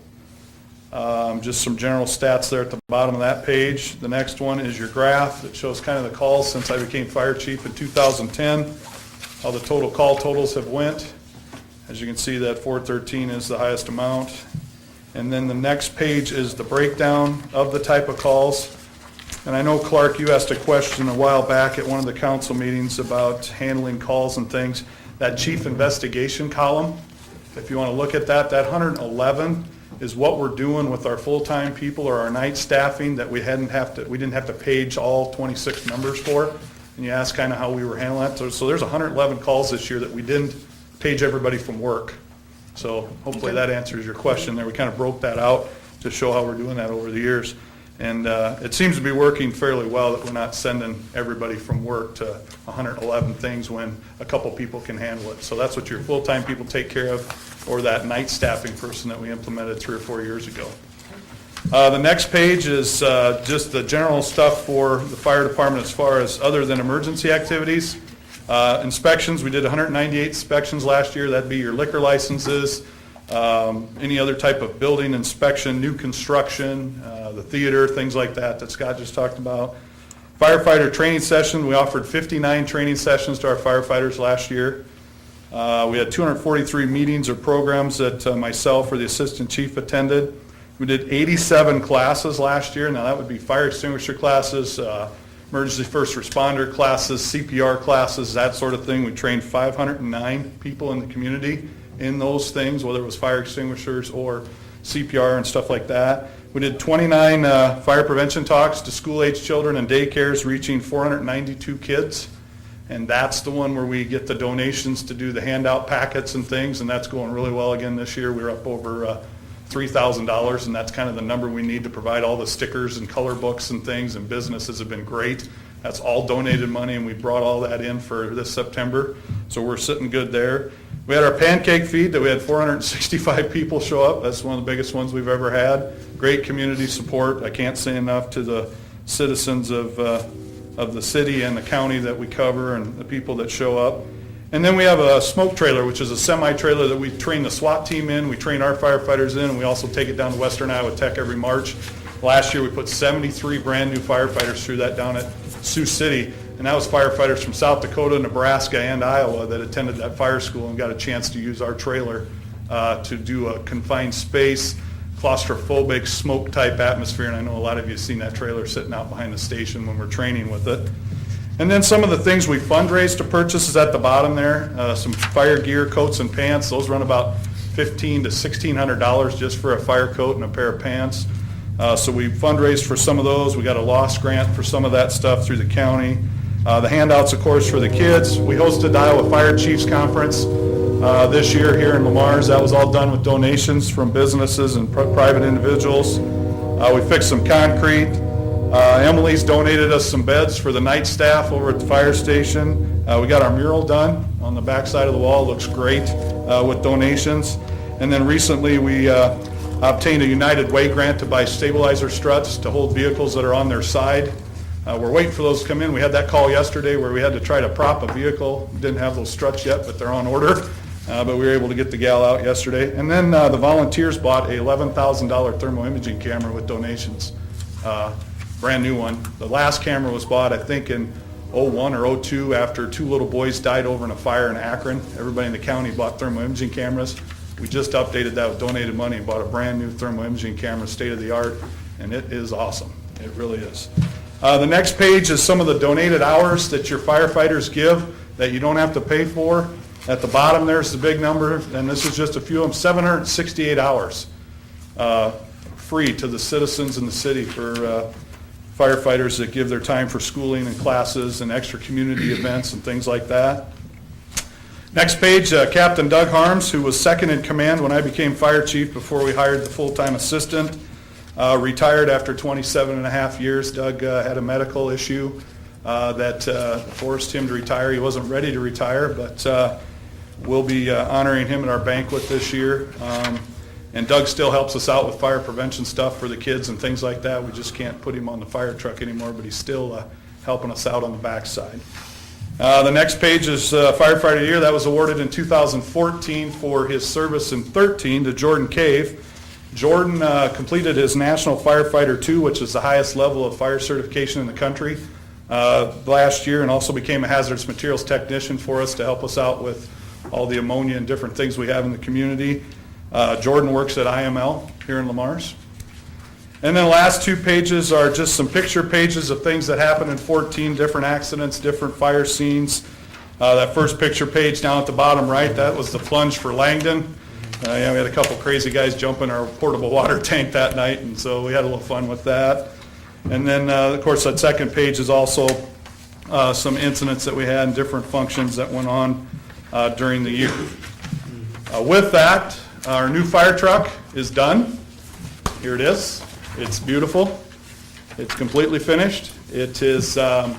Just some general stats there at the bottom of that page. The next one is your graph that shows kind of the calls since I became fire chief in 2010, how the total call totals have went. As you can see, that 413 is the highest amount. And then the next page is the breakdown of the type of calls. And I know, Clark, you asked a question a while back at one of the council meetings about handling calls and things. That chief investigation column, if you want to look at that, that 111 is what we're doing with our full-time people or our night staffing that we didn't have to page all 26 members for. And you asked kind of how we were handling that. So there's 111 calls this year that we didn't page everybody from work. So hopefully that answers your question there. We kind of broke that out to show how we're doing that over the years. And it seems to be working fairly well that we're not sending everybody from work to 111 things when a couple people can handle it. So that's what your full-time people take care of, or that night staffing person that we implemented 3 or 4 years ago. The next page is just the general stuff for the fire department as far as other than emergency activities. Inspections, we did 198 inspections last year. That'd be your liquor licenses, any other type of building inspection, new construction, the theater, things like that that Scott just talked about. Firefighter training session, we offered 59 training sessions to our firefighters last year. We had 243 meetings or programs that myself or the assistant chief attended. We did 87 classes last year. Now that would be fire extinguisher classes, emergency first responder classes, CPR classes, that sort of thing. We trained 509 people in the community in those things, whether it was fire extinguishers or CPR and stuff like that. We did 29 fire prevention talks to school-age children and daycares, reaching 492 kids. And that's the one where we get the donations to do the handout packets and things, and that's going really well again this year. We're up over $3,000, and that's kind of the number we need to provide all the stickers and color books and things, and businesses have been great. That's all donated money, and we brought all that in for this September, so we're sitting good there. We had our pancake feed that we had 465 people show up. That's one of the biggest ones we've ever had. Great community support. I can't say enough to the citizens of the city and the county that we cover and the people that show up. And then we have a smoke trailer, which is a semi-trailer that we train the SWAT team in, we train our firefighters in, and we also take it down to Western Iowa Tech every March. Last year we put 73 brand new firefighters through that down at Sioux City, and that was firefighters from South Dakota, Nebraska, and Iowa that attended that fire school and got a chance to use our trailer to do a confined space, claustrophobic, smoke-type atmosphere, and I know a lot of you have seen that trailer sitting out behind the station when we're training with it. And then some of the things we fundraise to purchase is at the bottom there. Some fire gear, coats and pants. Those run about $1,500 to $1,600 just for a fire coat and a pair of pants. So we fundraised for some of those. We got a loss grant for some of that stuff through the county. The handouts, of course, for the kids. We hosted the Iowa Fire Chiefs Conference this year here in Lamar's. That was all done with donations from businesses and private individuals. We fixed some concrete. Emily's donated us some beds for the night staff over at the fire station. We got our mural done on the back side of the wall. Looks great with donations. And then recently we obtained a United Way grant to buy stabilizer struts to hold vehicles that are on their side. We're waiting for those to come in. We had that call yesterday where we had to try to prop a vehicle. Didn't have those struts yet, but they're on order. But we were able to get the gal out yesterday. And then the volunteers bought a $11,000 thermal imaging camera with donations. Brand new one. The last camera was bought, I think, in 01 or 02 after 2 little boys died over in a fire in Akron. Everybody in the county bought thermal imaging cameras. We just updated that with donated money and bought a brand new thermal imaging camera, state of the art, and it is awesome. It really is. The next page is some of the donated hours that your firefighters give that you don't have to pay for. At the bottom there's the big number, and this is just a few of them, 768 hours free to the citizens in the city for firefighters that give their time for schooling and classes and extra community events and things like that. Next page, Captain Doug Harms, who was second in command when I became fire chief before we hired the full-time assistant, retired after 27 and a half years. Doug had a medical issue that forced him to retire. He wasn't ready to retire, but we'll be honoring him at our banquet this year. And Doug still helps us out with fire prevention stuff for the kids and things like that. We just can't put him on the fire truck anymore, but he's still helping us out on the backside. The next page is Firefighter of the Year. That was awarded in 2014 for his service in 2013 to Jordan Cave. Jordan completed his National Firefighter 2, which is the highest level of fire certification in the country, last year, and also became a hazardous materials technician for us to help us out with all the ammonia and different things we have in the community. Jordan works at IML here in Lamar's. And then the last 2 pages are just some picture pages of things that happened in 14, different accidents, different fire scenes. That first picture page down at the bottom right, that was the plunge for Langdon. Yeah, we had a couple crazy guys jump in our portable water tank that night, and so we had a little fun with that. And then, of course, that second page is also some incidents that we had and different functions that went on during the year. With that, our new fire truck is done. Here it is. It's beautiful. It's completely finished. It is on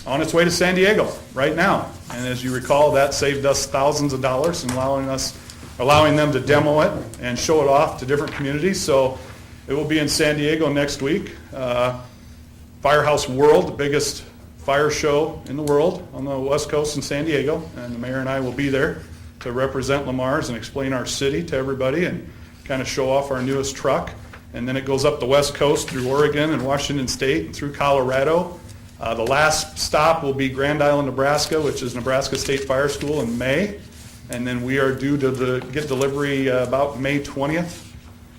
its way to San Diego right now. And as you recall, that saved us thousands of dollars in allowing them to demo it and show it off to different communities. So it will be in San Diego next week. Firehouse World, the biggest fire show in the world on the West Coast in San Diego. And the mayor and I will be there to represent Lamar's and explain our city to everybody and kind of show off our newest truck. And then it goes up the West Coast through Oregon and Washington State and through Colorado. The last stop will be Grand Island, Nebraska, which is Nebraska State Fire School in May. And then we are due to get delivery about May 20th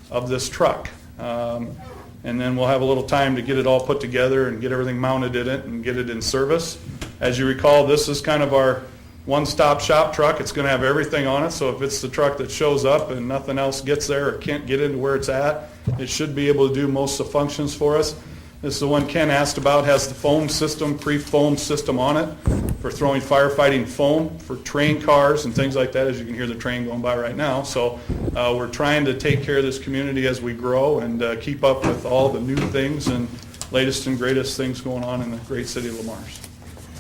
of this truck. And then we'll have a little time to get it all put together and get everything mounted in it and get it in service. As you recall, this is kind of our one-stop shop truck. It's going to have everything on it, so if it's the truck that shows up and nothing else gets there or can't get into where it's at, it should be able to do most of the functions for us. This is the one Ken asked about, has the foam system, pre-foam system on it for throwing firefighting foam for train cars and things like that, as you can hear the train going by right now. So we're trying to take care of this community as we grow and keep up with all the new things and latest and greatest things going on in the great city of Lamar's.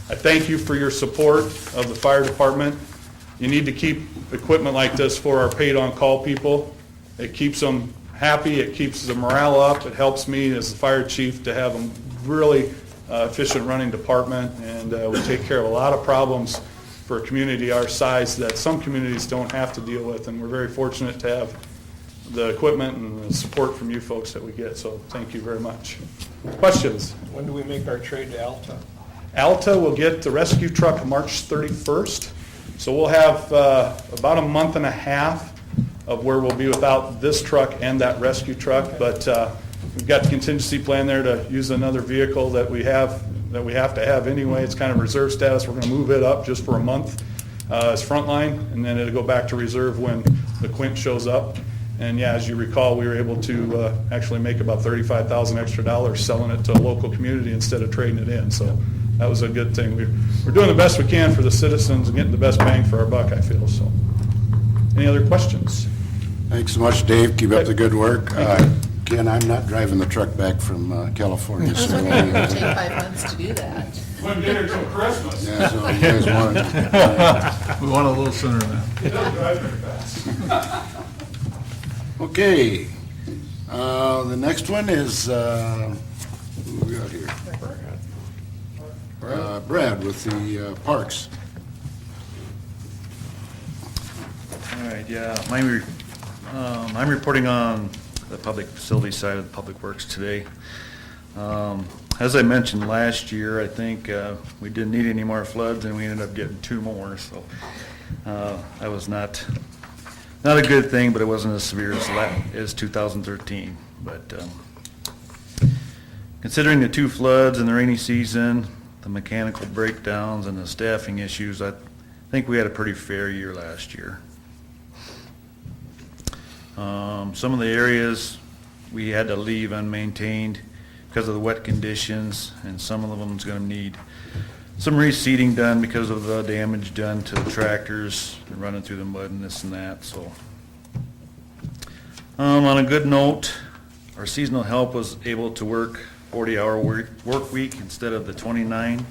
I thank you for your support of the fire department. You need to keep equipment like this for our paid-on-call people. It keeps them happy, it keeps the morale up, it helps me as the fire chief to have a really efficient running department, and we take care of a lot of problems for a community our size that some communities don't have to deal with, and we're very fortunate to have the equipment and the support from you folks that we get, so thank you very much. Questions? When do we make our trade to Alta? Alta will get the rescue truck March 31st, so we'll have about a month and a half of where we'll be without this truck and that rescue truck, but we've got the contingency plan there to use another vehicle that we have to have anyway. It's kind of reserve status. We're going to move it up just for a month as frontline, and then it'll go back to reserve when the Quint shows up. And yeah, as you recall, we were able to actually make about $35,000 extra selling it to a local community instead of trading it in. So that was a good thing. We're doing the best we can for the citizens and getting the best bang for our buck, I feel. So, any other questions? Thanks so much, Dave. Keep up the good work. Ken, I'm not driving the truck back from California. I was So, wondering if it would take 5 months to do that. Wouldn't get her till Christmas. yeah, so you guys want it. We want a little sooner than that. It doesn't drive very fast. Okay. The next one is, who we got here? Brad with the Parks. All right, yeah, I'm reporting on the public facility side of the Public Works today. As I mentioned last year, I think we didn't need any more floods, and we ended up getting 2 more, so that was not a good thing, but it wasn't as severe as 2013. But considering the 2 floods and the rainy season, the mechanical breakdowns, and the staffing issues, I think we had a pretty fair year last year. Some of the areas we had to leave unmaintained because of the wet conditions, and some of them's going to need some reseeding done because of the damage done to the tractors and running through the mud and this and that. So, on a good note, our seasonal help was able to work 40-hour work week instead of the 29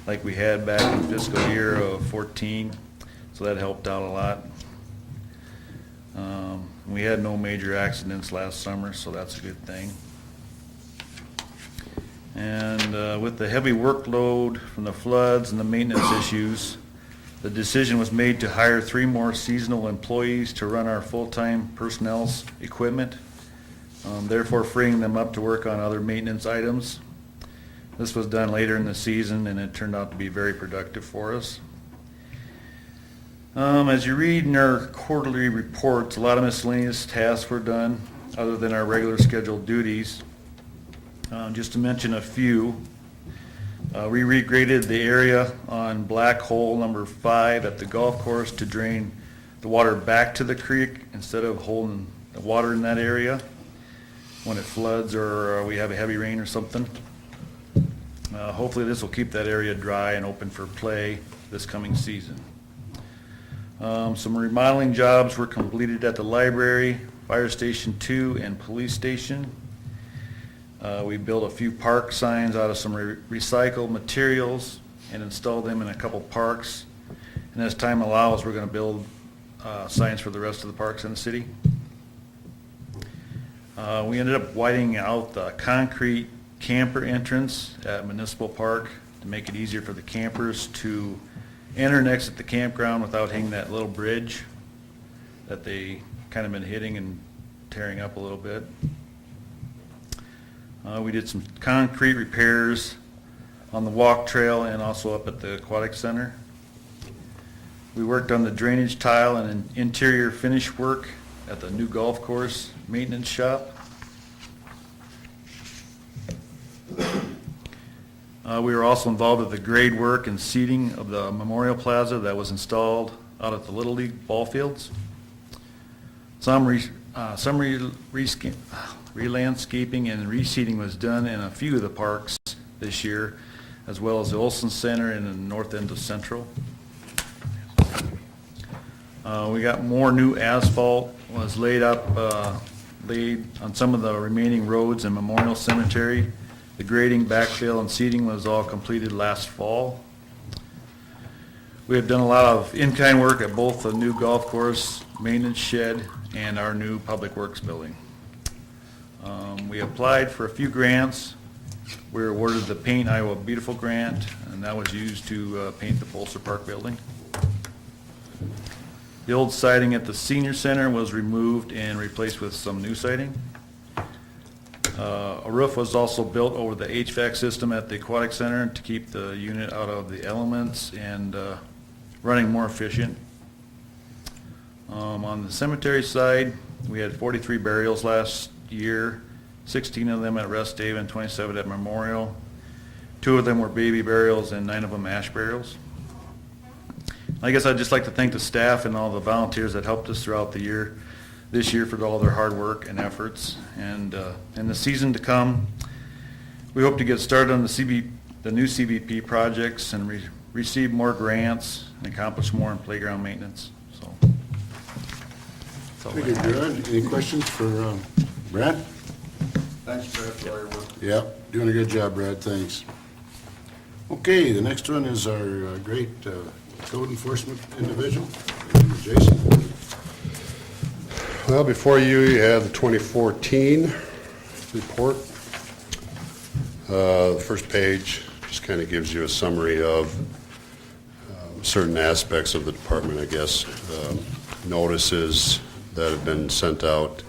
like we had back in fiscal year of 14, so that helped out a lot. We had no major accidents last summer, so that's a good thing. And with the heavy workload from the floods and the maintenance issues, the decision was made to hire 3 more seasonal employees to run our full-time personnel's equipment, therefore freeing them up to work on other maintenance items. This was done later in the season, and it turned out to be very productive for us. As you read in our quarterly reports, a lot of miscellaneous tasks were done other than our regular scheduled duties. Just to mention a few, we regraded the area on Black Hole number 5 at the golf course to drain the water back to the creek instead of holding the water in that area when it floods or we have a heavy rain or something. Hopefully this will keep that area dry and open for play this coming season. Some remodeling jobs were completed at the library, Fire Station 2, and Police Station. We built a few park signs out of some recycled materials and installed them in a couple parks. And as time allows, we're going to build signs for the rest of the parks in the city. We ended up widening out the concrete camper entrance at Municipal Park to make it easier for the campers to enter and exit the campground without hitting that little bridge that they kind of been hitting and tearing up a little bit. We did some concrete repairs on the walk trail and also up at the aquatic center. We worked on the drainage tile and interior finish work at the new golf course maintenance shop. We were also involved with the grade work and seating of the Memorial Plaza that was installed out at the Little League ball fields. Some re-landscaping and reseeding was done in a few of the parks this year, as well as the Olson Center and the north end of Central. We got more new asphalt was laid on some of the remaining roads in Memorial Cemetery. The grading, backfill, and seeding was all completed last fall. We have done a lot of in-kind work at both the new golf course, maintenance shed, and our new public works building. We applied for a few grants. We were awarded the Paint Iowa Beautiful grant, and that was used to paint the Polster Park building. The old siding at the senior center was removed and replaced with some new siding. A roof was also built over the HVAC system at the aquatic center to keep the unit out of the elements and running more efficient. On the cemetery side, we had 43 burials last year, 16 of them at Rest Haven, 27 at Memorial. 2 of them were baby burials and 9 of them ash burials. I guess I'd just like to thank the staff and all the volunteers that helped us throughout the year, this year, for all their hard work and efforts. And in the season to come, we hope to get started on the new CBP projects and receive more grants and accomplish more in playground maintenance. So, that's all I Very have. good. Any questions for Brad? Thanks, Brad, for all your work. Yep, doing a good job, Brad, thanks. Okay, the next one is our great code enforcement individual, Jason. Well, before you have the 2014 report. The first page just kind of gives you a summary of certain aspects of the department, I guess. Notices that have been sent out.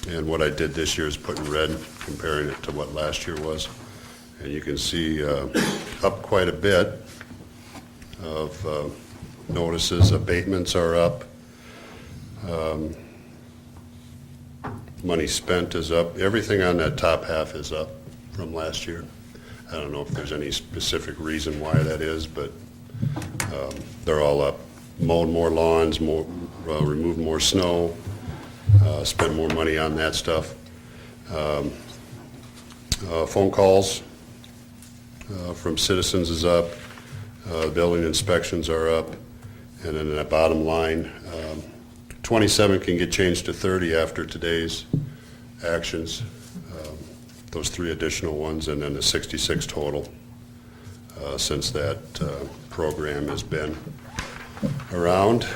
And what I did this year is put in red, comparing it to what last year was. And you can see up quite a bit of notices. Abatements are up. Money spent is up. Everything on that top half is up from last year. I don't know if there's any specific reason why that is, but they're all up. Mowed more lawns, removed more snow, spent more money on that stuff. Phone calls from citizens is up. Building inspections are up. And then that bottom line, 27 can get changed to 30 after today's actions. Those 3 additional ones, and then the 66 total since that program has been around.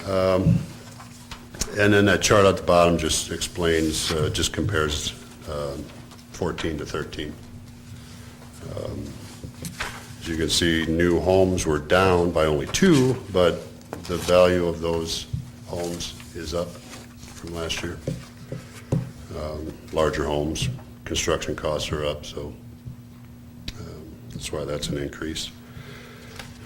And then that chart at the bottom just explains, just compares 14 to 13. As you can see, new homes were down by only 2, but the value of those homes is up from last year. Larger homes, construction costs are up, so that's why that's an increase.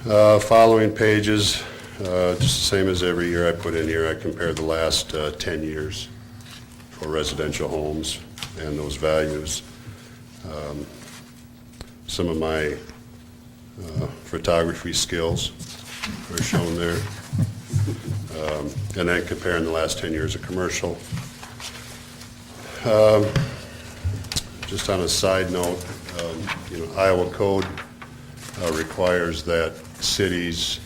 Following pages, just the same as every year I put in here, I compare the last 10 years for residential homes and those values. Some of my photography skills are shown there. And then comparing the last 10 years of commercial. Just on a side note, Iowa code requires that cities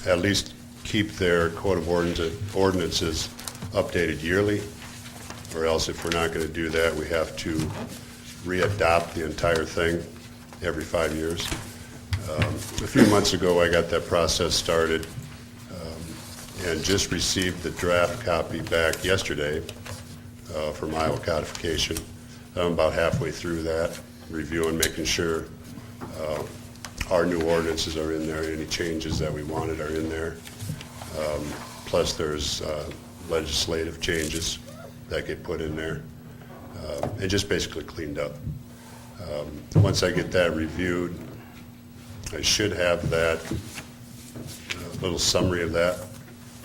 at least keep their code of ordinances updated yearly, or else if we're not going to do that, we have to readopt the entire thing every 5 years. A few months ago, I got that process started and just received the draft copy back yesterday from Iowa Codification. I'm about halfway through that, reviewing, making sure our new ordinances are in there, any changes that we wanted are in there. Plus, there's legislative changes that get put in there, and just basically cleaned up. Once I get that reviewed, I should have that little summary of that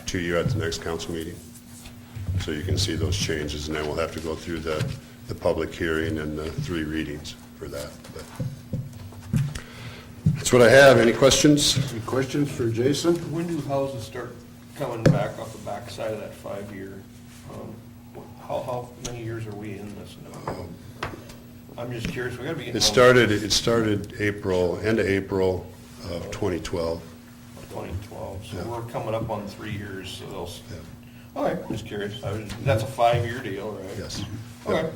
to you at the next council meeting, so you can see those changes, and then we'll have to go through the public hearing and the 3 readings for that. But that's what I have. Any questions? Any questions for Jason? When do houses start coming back off the backside of that 5-year? How many years are we in this now? I'm just curious, we gotta be. It started April, end of April of 2012. 2012, so Yeah. we're coming up on 3 years, so they'll, okay, just curious. That's a 5-year deal, right? Yes. Okay,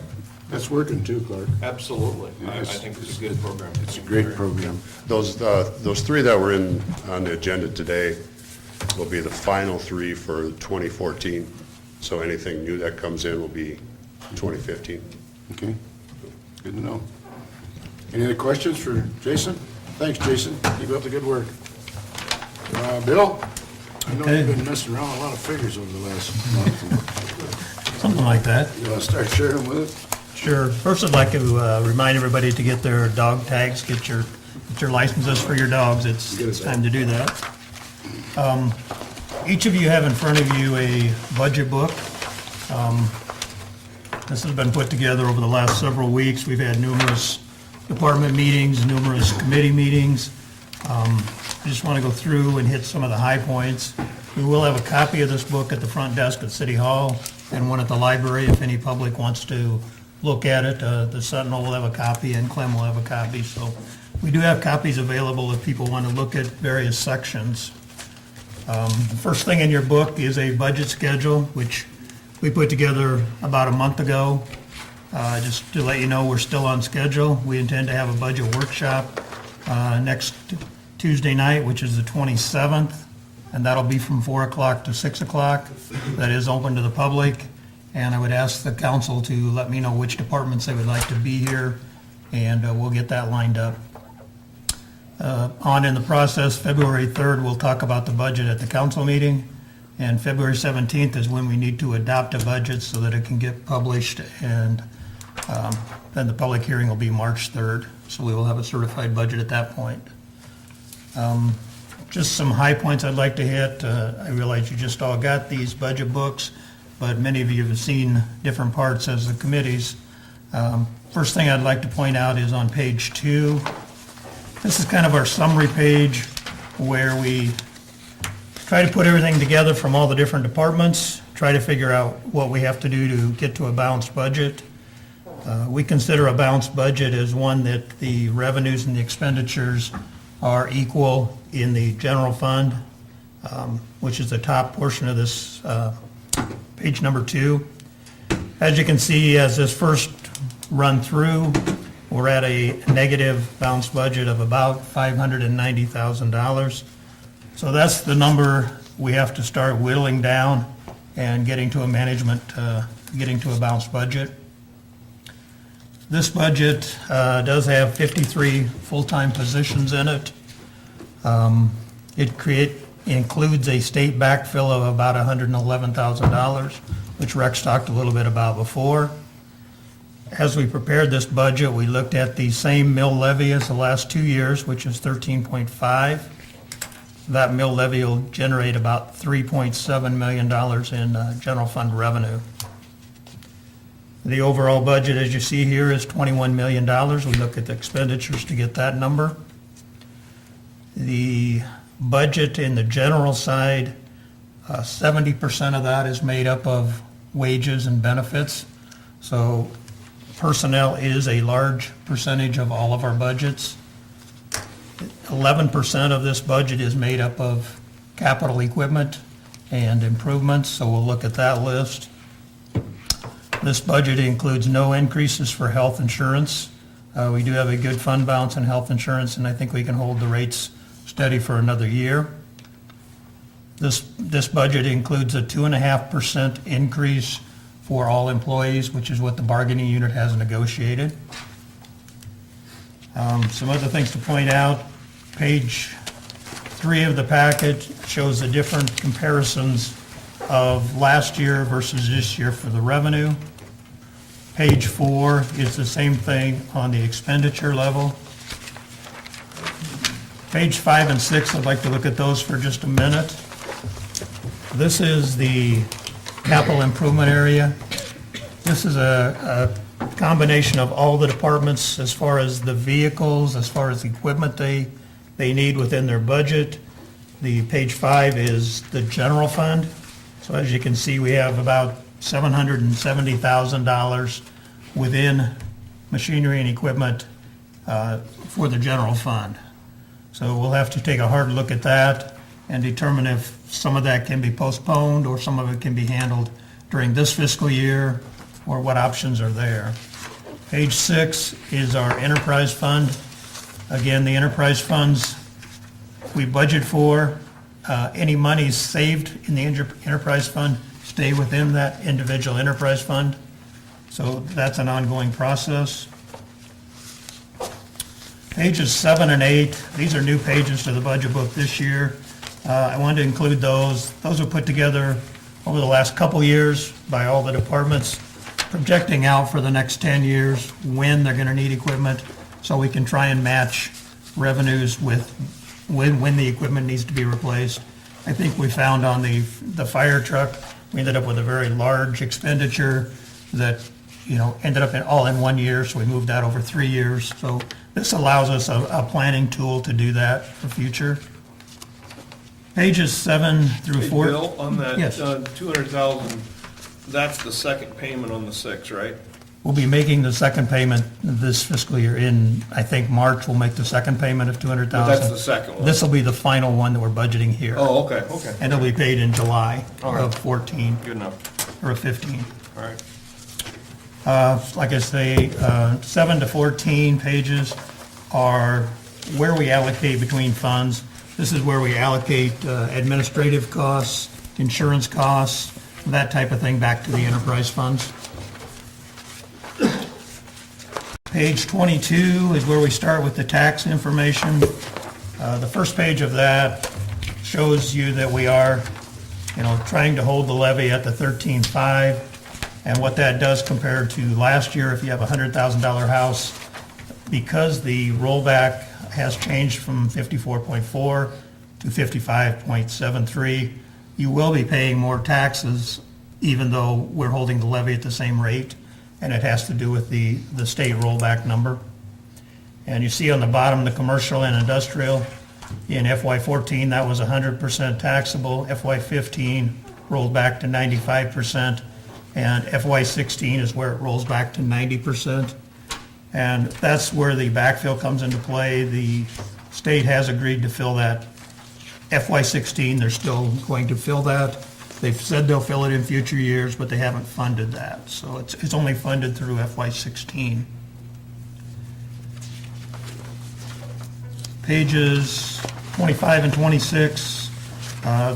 That's working too, Clark. absolutely. I Yes. think it's a good program. It's a great program. Those 3 that were on the agenda today will be the final 3 for 2014. So anything new that comes in will be 2015. Okay, good to know. Any other questions for Jason? Thanks, Jason. Keep up the good work. Bill? I know you've been messing around with a lot of figures over the last month. Something like that. You want to start sharing with us? Sure. First, I'd like to remind everybody to get their dog tags, get your licenses for your dogs. It's time to do that. Each of you have in front of you a budget book. This has been put together over the last several weeks. We've had numerous department meetings, numerous committee meetings. I just want to go through and hit some of the high points. We will have a copy of this book at the front desk at City Hall and one at the library if any public wants to look at it. The Sentinel will have a copy and Clem will have a copy. So we do have copies available if people want to look at various sections. The first thing in your book is a budget schedule, which we put together about a month ago. Just to let you know, we're still on schedule. We intend to have a budget workshop next Tuesday night, which is the 27th, and that'll be from 4 o'clock to 6 o'clock. That is open to the public, and I would ask the council to let me know which departments they would like to be here, and we'll get that lined up. On in the process, February 3rd, we'll talk about the budget at the council meeting, and February 17th is when we need to adopt a budget so that it can get published, and then the public hearing will be March 3rd, so we will have a certified budget at that point. Just some high points I'd like to hit. I realize you just all got these budget books, but many of you have seen different parts as the committees. First thing I'd like to point out is on page 2. This is kind of our summary page where we try to put everything together from all the different departments, try to figure out what we have to do to get to a balanced budget. We consider a balanced budget as one that the revenues and the expenditures are equal in the general fund, which is the top portion of this page number 2. As you can see, as this first run through, we're at a negative balanced budget of about $590,000. So that's the number we have to start whittling down and getting to a getting to a balanced budget. This budget does have 53 full-time positions in it. It includes a state backfill of about $111,000, which Rex talked a little bit about before. As we prepared this budget, we looked at the same mill levy as the last 2 years, which is 13.5. That mill levy will generate about $3.7 million in general fund revenue. The overall budget, as you see here, is $21 million. We look at the expenditures to get that number. The budget in the general side, 70% of that is made up of wages and benefits. So personnel is a large percentage of all of our budgets. 11% of this budget is made up of capital equipment and improvements, so we'll look at that list. This budget includes no increases for health insurance. We do have a good fund balance in health insurance, and I think we can hold the rates steady for another year. This budget includes a 2.5% increase for all employees, which is what the bargaining unit has negotiated. Some other things to point out. Page 3 of the packet shows the different comparisons of last year versus this year for the revenue. Page 4 is the same thing on the expenditure level. Page 5 and 6, I'd like to look at those for just a minute. This is the capital improvement area. This is a combination of all the departments as far as the vehicles, as far as the equipment they need within their budget. The page 5 is the general fund. So as you can see, we have about $770,000 within machinery and equipment for the general fund. So we'll have to take a hard look at that and determine if some of that can be postponed or some of it can be handled during this fiscal year, or what options are there. Page 6 is our enterprise fund. Again, the enterprise funds we budget for, any monies saved in the enterprise fund stay within that individual enterprise fund. So that's an ongoing process. Pages 7 and 8, these are new pages to the budget book this year. I wanted to include those. Those were put together over the last couple years by all the departments, projecting out for the next 10 years when they're going to need equipment, so we can try and match revenues with when the equipment needs to be replaced. I think we found on the fire truck, we ended up with a very large expenditure that, ended up all in 1 year, so we moved that over 3 years. So this allows us a planning tool to do that for future. Pages 7 through 4. Hey, Bill, on that Yes. 200,000, that's the second payment on the 6, right? We'll be making the second payment this fiscal year in, I think, March. We'll make the second payment of $200,000. But that's the second one. This will be the final one that we're budgeting here. Oh, okay. And it'll be paid in July All right. of 14 Good enough. or of 15. All right. Like I say, 7 to 14 pages are where we allocate between funds. This is where we allocate administrative costs, insurance costs, that type of thing back to the enterprise funds. Page 22 is where we start with the tax information. The first page of that shows you that we are, trying to hold the levy at the 13.5, and what that does compared to last year. If you have a $100,000 house, because the rollback has changed from 54.4 to 55.73, you will be paying more taxes even though we're holding the levy at the same rate, and it has to do with the state rollback number. And you see on the bottom, the commercial and industrial, in FY14, that was 100% taxable. FY15 rolled back to 95%, and FY16 is where it rolls back to 90%. And that's where the backfill comes into play. The state has agreed to fill that. FY16, they're still going to fill that. They've said they'll fill it in future years, but they haven't funded that. So it's only funded through FY16. Pages 25 and 26,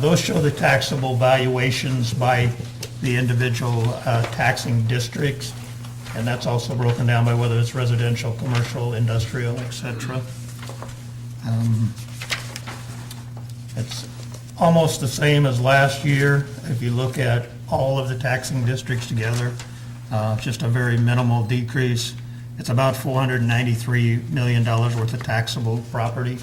those show the taxable valuations by the individual taxing districts. And that's also broken down by whether it's residential, commercial, industrial, et cetera. It's almost the same as last year if you look at all of the taxing districts together. Just a very minimal decrease. It's about $493 million worth of taxable property.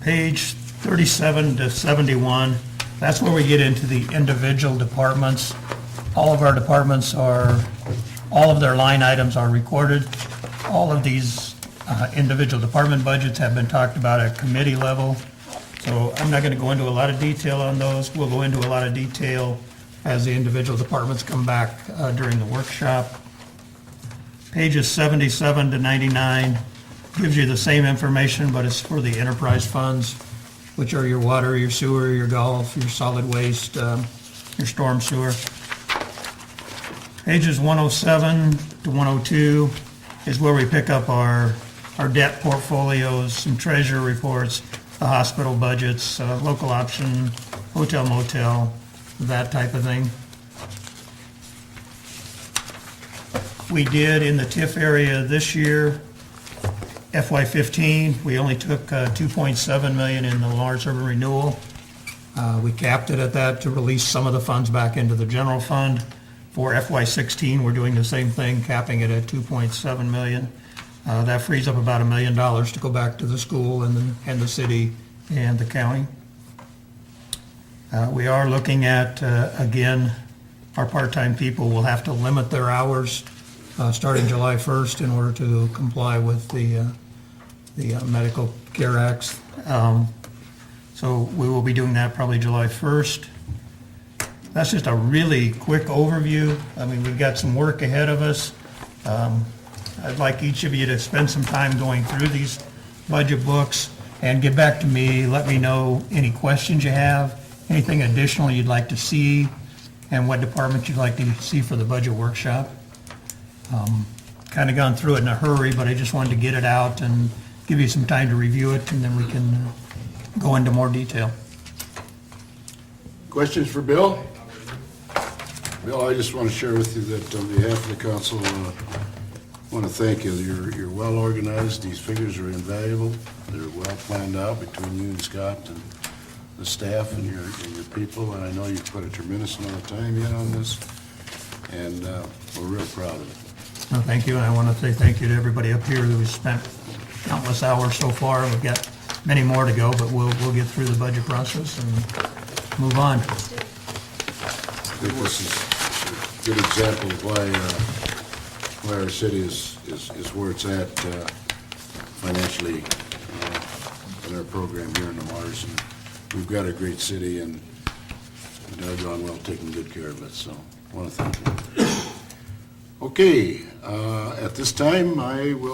Page 37 to 71, that's where we get into the individual departments. All of our departments are, all of their line items are recorded. All of these individual department budgets have been talked about at committee level. So I'm not going to go into a lot of detail on those. We'll go into a lot of detail as the individual departments come back during the workshop. Pages 77 to 99 gives you the same information, but it's for the enterprise funds, which are your water, your sewer, your golf, your solid waste, your storm sewer. Pages 107 to 102 is where we pick up our debt portfolios, some treasurer reports, the hospital budgets, local option, hotel motel, that type of thing. We did in the TIF area this year, FY15, we only took $2.7 million in the Lawrence Urban Renewal. We capped it at that to release some of the funds back into the general fund. For FY16, we're doing the same thing, capping it at $2.7 million. That frees up about $1 million to go back to the school and the city and the county. We are looking at, again, our part-time people will have to limit their hours starting July 1st in order to comply with the Medical Care Acts. So we will be doing that probably July 1st. That's just a really quick overview. I mean, we've got some work ahead of us. I'd like each of you to spend some time going through these budget books and get back to me. Let me know any questions you have, anything additional you'd like to see, and what department you'd like to see for the budget workshop. Kind of gone through it in a hurry, but I just wanted to get it out and give you some time to review it, and then we can go into more detail. Questions for Bill? Bill, I just want to share with you that on behalf of the council, I want to thank you. You're well organized. These figures are invaluable. They're well planned out between you and Scott and the staff and your people, and I know you've put a tremendous amount of time in on this, and we're real proud of it. Well, thank you, and I want to say thank you to everybody up here who's spent countless hours so far. We've got many more to go, but we'll get through the budget process and move on. I think this is a good example of why our city is where it's at financially in our program here in the Mars. And we've got a great city, and doggone well taking good care of it, so I want to thank you. Okay, at this time, I will